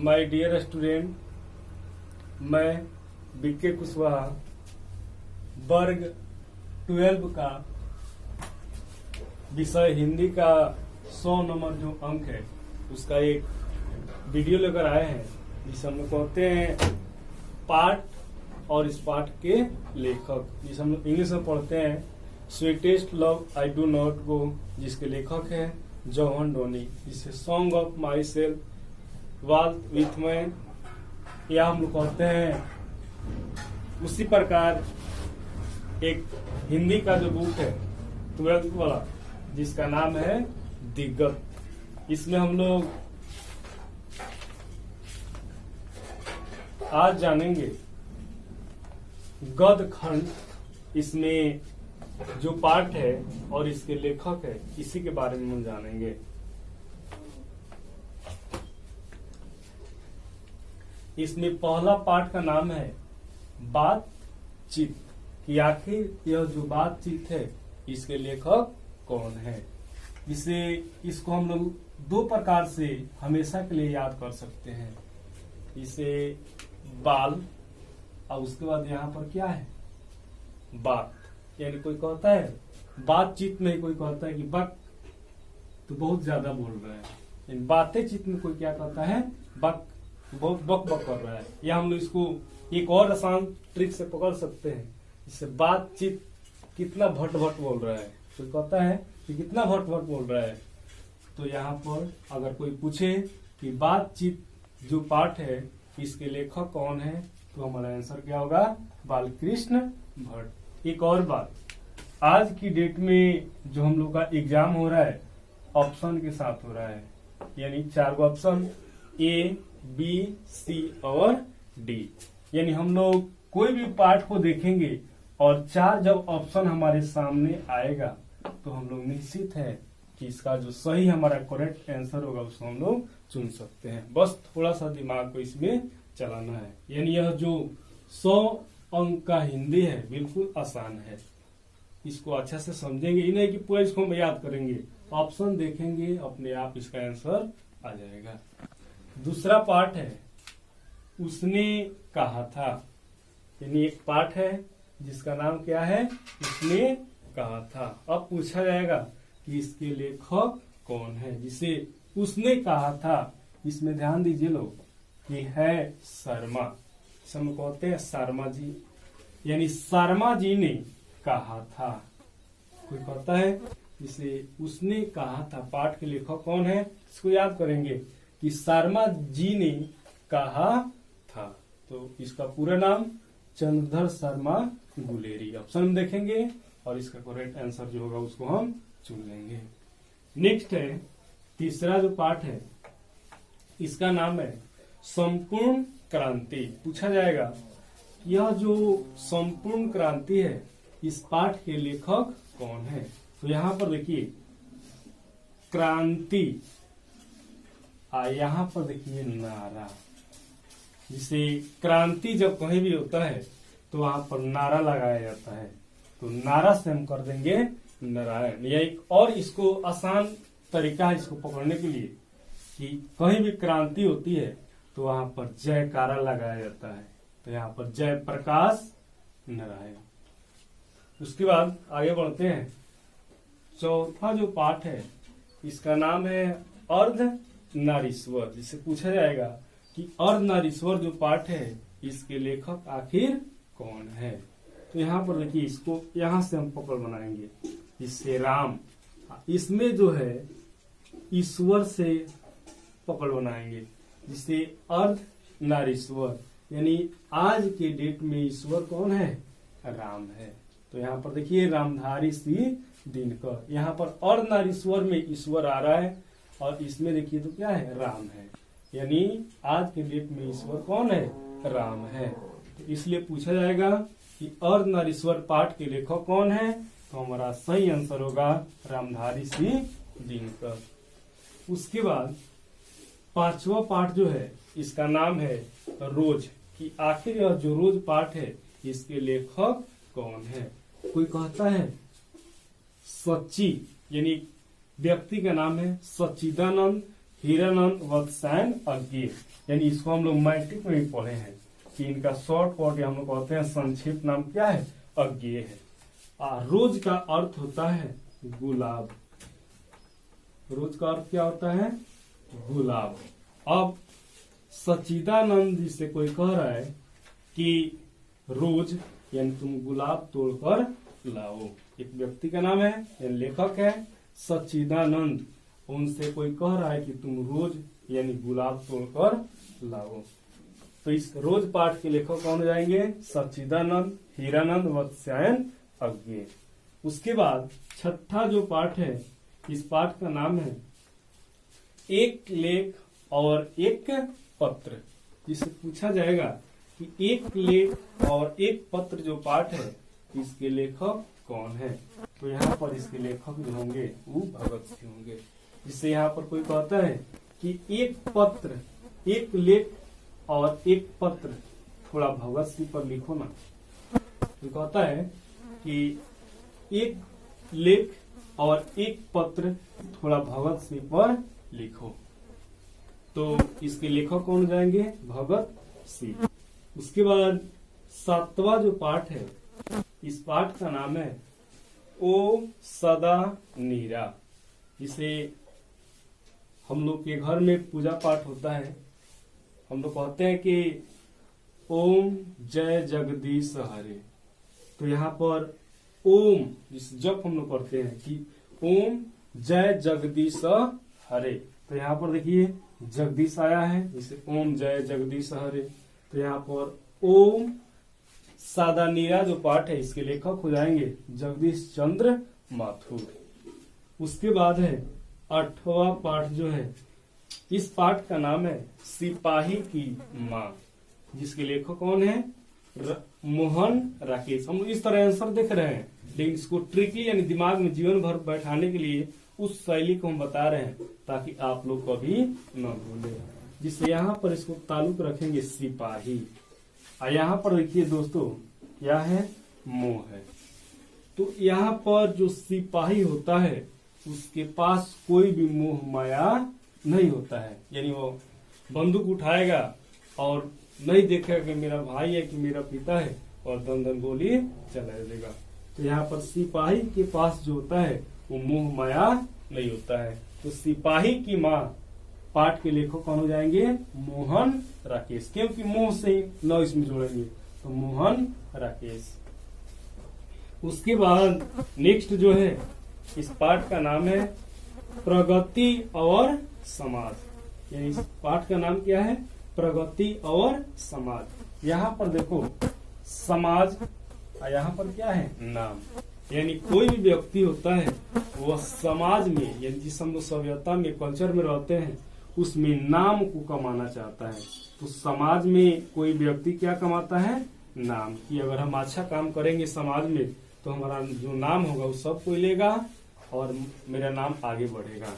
My dear student, मैं BK Kushwaha वर्ग 12 का विषय हिंदी का 100 नंबर जो अंक है उसका एक वीडियो लेकर आए हैं जिसे हम लोग कहते हैं पाठ और इस पाठ के लेखक, जिसे हम लोग इंग्लिश में पढ़ते हैं sweetest love I do not go, जिसके लेखक है जॉन डोनी। जिसे song of myself Walt Whitman, या हम लोग कहते हैं उसी प्रकार एक हिंदी का जो बुक है 12th वाला जिसका नाम है दिग्गज। इसमें हम लोग आज जानेंगे गद्य खंड, इसमें जो पाठ है और इसके लेखक है इसी के बारे में हम जानेंगे। इसमें पहला पाठ का नाम है बातचीत, कि आखिर यह जो बातचीत है इसके लेखक कौन है। इसको हम लोग दो प्रकार से हमेशा के लिए याद कर सकते हैं। इसे बाल और उसके बाद यहाँ पर क्या है बात, यानी कोई कहता है बातचीत में, कोई कहता है कि बक तो बहुत ज्यादा बोल रहा है। बातें चित में कोई क्या कहता है बक, बहुत बक बक कर रहा है। या हम लोग इसको एक और आसान ट्रिक से पकड़ सकते हैं, जिससे बातचीत कितना भट भट बोल रहा है। कोई कहता है कि कितना भट भट बोल रहा है, तो यहाँ पर अगर कोई पूछे कि बातचीत जो पाठ है इसके लेखक कौन है, तो हमारा आंसर क्या होगा बालकृष्ण भट्ट। एक और बात, आज की डेट में जो हम लोग का एग्जाम हो रहा है ऑप्शन के साथ हो रहा है, यानी 4 ऑप्शन ए बी सी और डी। यानी हम लोग कोई भी पाठ को देखेंगे और 4 जब ऑप्शन हमारे सामने आएगा तो हम लोग निश्चित है कि इसका जो सही हमारा करेक्ट आंसर होगा उसको हम लोग चुन सकते हैं। बस थोड़ा सा दिमाग को इसमें चलाना है। यानी यह जो 100 अंक का हिंदी है बिल्कुल आसान है। इसको अच्छा से समझेंगे, ही नहीं कि पूरा इसको हम याद करेंगे, ऑप्शन देखेंगे अपने आप इसका आंसर आ जाएगा। दूसरा पाठ है उसने कहा था, यानी एक पाठ है जिसका नाम क्या है उसने कहा था। अब पूछा जाएगा कि इसके लेखक कौन है। जिसे उसने कहा था, इसमें ध्यान दीजिए लोग कि है शर्मा, हम कहते हैं शर्मा जी, यानी शर्मा जी ने कहा था। कोई कहता है जिसे उसने कहा था, पाठ के लेखक कौन है इसको याद करेंगे कि शर्मा जी ने कहा था। तो इसका पूरा नाम चंद्रधर शर्मा गुलेरी। ऑप्शन हम देखेंगे और इसका करेक्ट आंसर जो होगा उसको हम चुन लेंगे। नेक्स्ट है तीसरा जो पाठ है इसका नाम है संपूर्ण क्रांति। पूछा जाएगा यह जो संपूर्ण क्रांति है इस पाठ के लेखक कौन है। तो यहाँ पर देखिए क्रांति, यहाँ पर देखिए नारा। जिसे क्रांति जब कहीं भी होता है तो वहां पर नारा लगाया जाता है, तो नारा से हम कर देंगे नारायण। या एक और इसको आसान तरीका है इसको पकड़ने के लिए कि कहीं भी क्रांति होती है तो वहां पर जयकारा लगाया जाता है, तो यहाँ पर जय प्रकाश नारायण। उसके बाद आगे बढ़ते हैं। चौथा जो पाठ है इसका नाम है अर्ध नारीश्वर। जिससे पूछा जाएगा कि अर्ध नारीश्वर जो पाठ है इसके लेखक आखिर कौन है। तो यहाँ पर देखिए इसको यहाँ से हम पकड़ बनाएंगे, इससे राम, इसमें जो है ईश्वर से पकड़ बनाएंगे, जिससे अर्ध नारीश्वर, यानी आज के डेट में ईश्वर कौन है राम है। तो यहाँ पर देखिए रामधारी सिंह दिनकर, यहाँ पर अर्ध नारीश्वर में ईश्वर आ रहा है और इसमें देखिए तो क्या है राम है, यानी आज के डेट में ईश्वर कौन है राम है। तो इसलिए पूछा जाएगा कि अर्ध नारीश्वर पाठ के लेखक कौन है, तो हमारा सही आंसर होगा रामधारी सिंह दिनकर। उसके बाद 5वां पाठ जो है इसका नाम है रोज, कि आखिर यह जो रोज पाठ है इसके लेखक कौन है। कोई कहता है सच्ची, यानी व्यक्ति का नाम है सच्चिदानंद हीरानंद वत्सायन अज्ञेय, यानी इसको हम लोग मैट्रिक में भी पढ़े हैं कि इनका शॉर्ट कॉट हम लोग कहते हैं संक्षिप्त नाम क्या है, अज्ञेय है। रोज का अर्थ होता है गुलाब। रोज का अर्थ क्या होता है, गुलाब। अब सच्चिदानंद जी से कोई कह रहा है कि रोज यानी तुम गुलाब तोड़कर लाओ। एक व्यक्ति का नाम है, यानी लेखक है सच्चिदानंद। उनसे कोई कह रहा है कि तुम रोज यानी गुलाब तोड़कर लाओ। तो इस रोज पाठ के लेखक कौन हो जाएंगे, सच्चिदानंद, हीरानंद वत्सायन अज्ञेय। उसके बाद छठा जो पाठ है, इस पाठ का नाम है एक लेख और एक पत्र। जिससे पूछा जाएगा कि एक लेख और एक पत्र जो पाठ है, इसके लेखक कौन है। तो यहाँ पर इसके लेखक जो होंगे वो भगत सिंह होंगे। जिससे यहाँ पर कोई कहता है कि एक पत्र, एक लेख और एक पत्र थोड़ा भगत सिंह पर लिखो ना। तो कहता है कि एक लेख और एक पत्र थोड़ा भगत सिंह पर लिखो। तो इसके लेखक कौन जाएंगे, भगत सिंह। उसके बाद सातवां जो पाठ है, इस पाठ का नाम है ओम सदा नीरा। जिसे हम लोग के घर में पूजा पाठ होता है, हम लोग कहते हैं कि ओम जय जगदीश हरे। तो यहाँ पर ओम जिस जप हम लोग करते हैं कि ओम जय जगदीश हरे। तो यहाँ पर देखिए जगदीश आया है, जिसे ओम जय जगदीश हरे। तो यहाँ पर ओम सादा नीरा जो पाठ है, इसके लेखक हो जाएंगे जगदीश चंद्र माथुर। उसके बाद है आठवां पाठ जो है, इस पाठ का नाम है सिपाही की माँ। जिसके लेखक कौन है, मोहन राकेश। हम इस तरह आंसर देख रहे हैं, लेकिन इसको ट्रिकली यानी दिमाग में जीवन भर बैठाने के लिए उस शैली को हम बता रहे हैं ताकि आप लोग कभी न भूले। जिससे यहाँ पर इसको ताल्लुक रखेंगे सिपाही। यहाँ पर देखिए दोस्तों क्या है, मोह है। तो यहाँ पर जो सिपाही होता है उसके पास कोई भी मोह माया नहीं होता है। यानी वो बंदूक उठाएगा और नहीं देखेगा कि मेरा भाई है कि मेरा पिता है, और दन दन गोली चला देगा। तो यहाँ पर सिपाही के पास जो होता है वो मोह माया नहीं होता है। तो सिपाही की माँ पाठ के लेखक कौन हो जाएंगे, मोहन राकेश। क्योंकि मोह से न इसमें जोड़ेंगे, तो मोहन राकेश। उसके बाद नेक्स्ट जो है, इस पाठ का नाम है प्रगति और समाज। यानी इस पाठ का नाम क्या है, प्रगति और समाज। यहाँ पर देखो समाज, यहाँ पर क्या है, नाम। यानी कोई भी व्यक्ति होता है वह समाज में, यानी जिस हम लोग सभ्यता में कल्चर में रहते हैं, उसमें नाम को कमाना चाहता है। तो समाज में कोई व्यक्ति क्या कमाता है, नाम। कि अगर हम अच्छा काम करेंगे समाज में तो हमारा जो नाम होगा वो सब कोई लेगा और मेरा नाम आगे बढ़ेगा।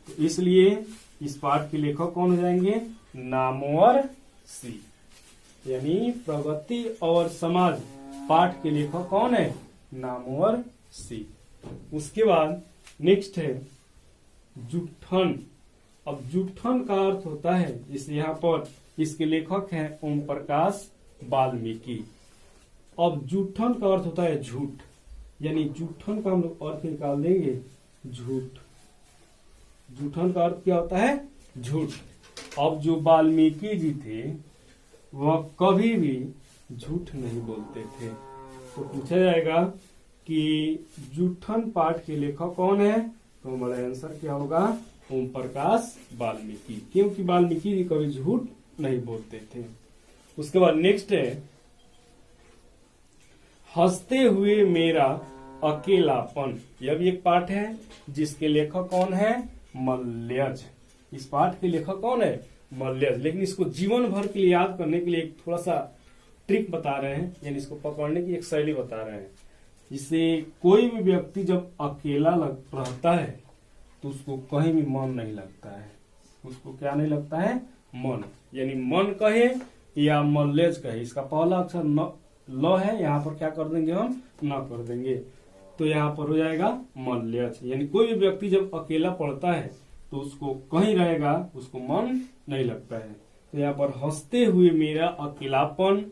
तो इसलिए इस पाठ के लेखक कौन हो जाएंगे, नामवर सिंह। यानी प्रगति और समाज पाठ के लेखक कौन है, नामवर सिंह। उसके बाद नेक्स्ट है जुठन। अब जुठन का अर्थ होता है, जिसे यहाँ पर इसके लेखक हैं ओम प्रकाश वाल्मीकि। अब जुठन का अर्थ होता है झूठ। यानी जुठन का हम लोग अर्थ निकाल देंगे झूठ। जुठन का अर्थ क्या होता है, झूठ। अब जो वाल्मीकि जी थे वह कभी भी झूठ नहीं बोलते थे। तो पूछा जाएगा कि जुठन पाठ के लेखक कौन है, तो हमारा आंसर क्या होगा, ओम प्रकाश वाल्मीकि। क्योंकि वाल्मीकि जी कभी झूठ नहीं बोलते थे। उसके बाद नेक्स्ट है हंसते हुए मेरा अकेलापन। यह भी एक पाठ है जिसके लेखक कौन है, मल्यज। इस पाठ के लेखक कौन है, मल्यज। लेकिन इसको जीवन भर के लिए याद करने के लिए एक थोड़ा सा ट्रिक बता रहे हैं, यानी इसको पकड़ने की एक शैली बता रहे हैं। जिससे कोई भी व्यक्ति जब अकेला रहता है तो उसको कहीं भी मन नहीं लगता है। उसको क्या नहीं लगता है, मन। यानी मन कहे या मल्लेज कहे, इसका पहला अक्षर ल है, यहाँ पर क्या कर देंगे हम, न कर देंगे। तो यहाँ पर हो जाएगा मल्लेज। यानी कोई भी व्यक्ति जब अकेला पढ़ता है तो उसको कहीं रहेगा, उसको मन नहीं लगता है। तो यहाँ पर हंसते हुए मेरा अकेलापन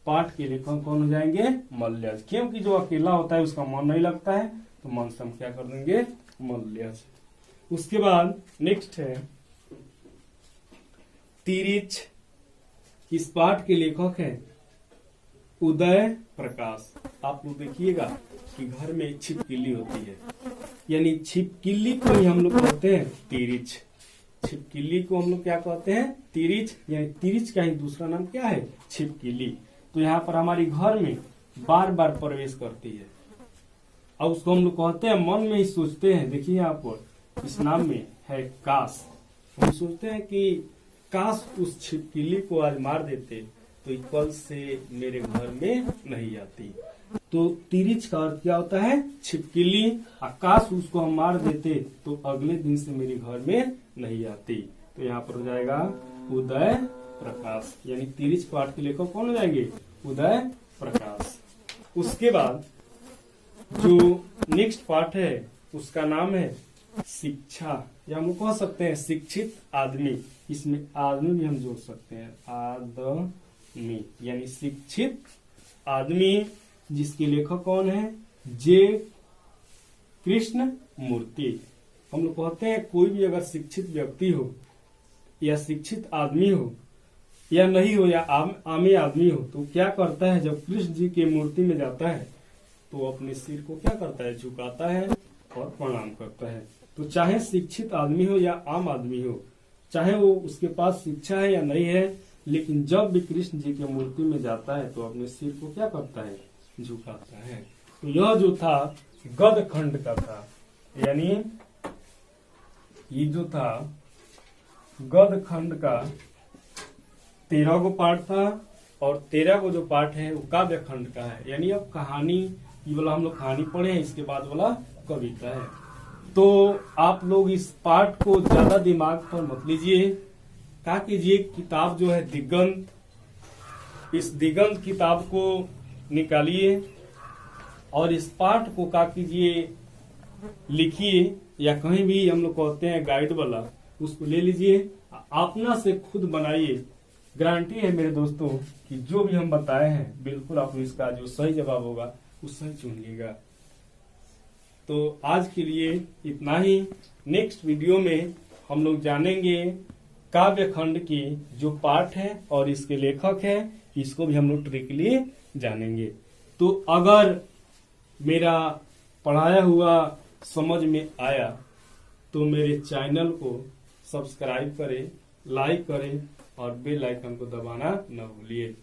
पाठ के लेखक कौन हो जाएंगे? मल्यज। क्योंकि जो अकेला होता है उसका मन नहीं लगता है, तो मन से हम क्या कर देंगे? मल्यज। उसके बाद नेक्स्ट है तिरिच। इस पाठ के लेखक हैं उदय प्रकाश। आप लोग देखिएगा कि घर में छिपकिली होती है, यानी छिपकिली को ही हम लोग कहते हैं तिरिच। छिपकिली को हम लोग क्या कहते हैं? तिरिच। यानी तिरिच का ही दूसरा नाम क्या है? छिपकिली। तो यहाँ पर हमारी घर में बार बार प्रवेश करती है और उसको हम लोग कहते हैं, मन में ही सोचते हैं। देखिए यहाँ पर इस नाम में है काश। हम सोचते हैं कि काश उस छिपकिली को आज मार देते तो कल से मेरे घर में नहीं आती। तो तिरिच का अर्थ क्या होता है? छिपकिली। काश उसको हम मार देते तो अगले दिन से मेरे घर में नहीं आती। तो यहाँ पर हो जाएगा उदय प्रकाश। यानी तिरिच पाठ के लेखक कौन हो जाएंगे? उदय प्रकाश। उसके बाद जो नेक्स्ट पाठ है उसका नाम है शिक्षा, या हम कह सकते हैं शिक्षित आदमी। इसमें आदमी भी हम जोड़ सकते हैं, आदमी, यानी शिक्षित आदमी, जिसके लेखक कौन है? जे कृष्ण मूर्ति। हम लोग कहते हैं कोई भी अगर शिक्षित व्यक्ति हो या शिक्षित आदमी हो या नहीं हो या आमी आदमी हो, तो क्या करता है? जब कृष्ण जी की मूर्ति में जाता है तो अपने सिर को क्या करता है? झुकाता है और प्रणाम करता है। तो चाहे शिक्षित आदमी हो या आम आदमी हो, चाहे वो उसके पास शिक्षा है या नहीं है, लेकिन जब भी कृष्ण जी की मूर्ति में जाता है तो अपने सिर को क्या करता है? झुकाता है। तो यह जो था गद खंड का था, यानी ये जो था गद खंड का 13 गो पाठ था, और 13 गो जो पाठ है वो काव्य खंड का है। यानी अब कहानी, ये वाला हम लोग कहानी पढ़े हैं, इसके बाद वाला कविता है। तो आप लोग इस पाठ को ज्यादा दिमाग पर मत लीजिए, क्या कीजिए, किताब जो है दिगंत, इस दिगंत किताब को निकालिए और इस पाठ को क्या कीजिए, लिखिए, या कहीं भी हम लोग कहते हैं गाइड वाला, उसको ले लीजिए, अपना से खुद बनाइए। गारंटी है मेरे दोस्तों कि जो भी हम बताए हैं बिल्कुल आप इसका जो सही जवाब होगा वो सही चुनिएगा। तो आज के लिए इतना ही। नेक्स्ट वीडियो में हम लोग जानेंगे काव्य खंड की जो पाठ है और इसके लेखक है, इसको भी हम लोग ट्रिकली जानेंगे। तो अगर मेरा पढ़ाया हुआ समझ में आया तो मेरे चैनल को सब्सक्राइब करें, लाइक करें और बेल आइकन को दबाना न भूलिए।